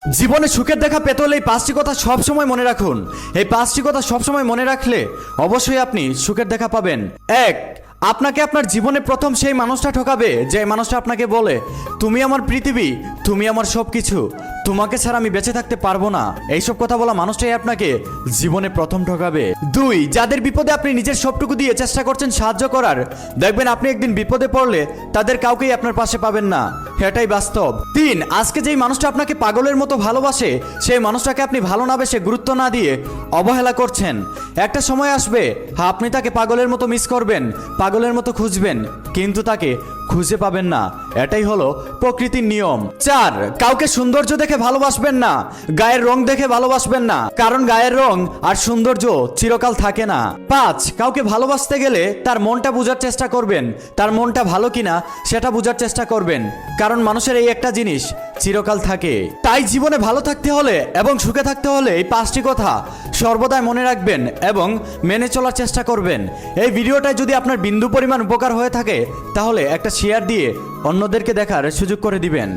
জীবনে সুখের দেখা পেতে হলে এই পাঁচটি কথা সবসময় মনে রাখুন। এই পাঁচটি কথা সবসময় মনে রাখলে অবশ্যই আপনি সুখের দেখা পাবেন। এক, আপনাকে আপনার জীবনে প্রথম সেই মানুষটা ঠকাবে যে মানুষটা আপনাকে বলে, তুমি আমার পৃথিবী, তুমি আমার সব কিছু, তোমাকে ছাড়া আমি বেঁচে থাকতে পারবো না। এইসব কথা বলা মানুষটাই আপনাকে জীবনে প্রথম ঠকাবে। দুই, যাদের বিপদে আপনি নিজের সবটুকু দিয়ে চেষ্টা করছেন সাহায্য করার, দেখবেন আপনি একদিন বিপদে পড়লে তাদের কাউকেই আপনার পাশে পাবেন না, এটাই বাস্তব। তিন, আজকে যেই মানুষটা আপনাকে পাগলের মতো ভালোবাসে সেই মানুষটাকে আপনি ভালো না বেশে গুরুত্ব না দিয়ে অবহেলা করছেন। একটা সময় আসবে আপনি তাকে পাগলের মতো মিস করবেন, পাগলের মতো খুঁজবেন, কিন্তু তাকে খুঁজে পাবেন না। এটাই হলো প্রকৃতির নিয়ম। চার, কাউকে সৌন্দর্য দেখে ভালোবাসবেন না, গায়ের রং দেখে ভালোবাসবেন না, কারণ গায়ের রং আর সৌন্দর্য চিরকাল থাকে না। পাঁচ, কাউকে ভালোবাসতে গেলে তার মনটা বোঝার চেষ্টা করবেন, তার মনটা ভালো কিনা সেটা বোঝার চেষ্টা করবেন, কারণ মানুষের এই একটা জিনিস চিরকাল থাকে। তাই জীবনে ভালো থাকতে হলে এবং সুখে থাকতে হলে এই পাঁচটি কথা সর্বদাই মনে রাখবেন এবং মেনে চলার চেষ্টা করবেন। এই ভিডিওটায় যদি আপনার বিন্দু পরিমাণ উপকার হয়ে থাকে তাহলে একটা শেয়ার দিয়ে অন্যদেরকে দেখার সুযোগ করে দিবেন।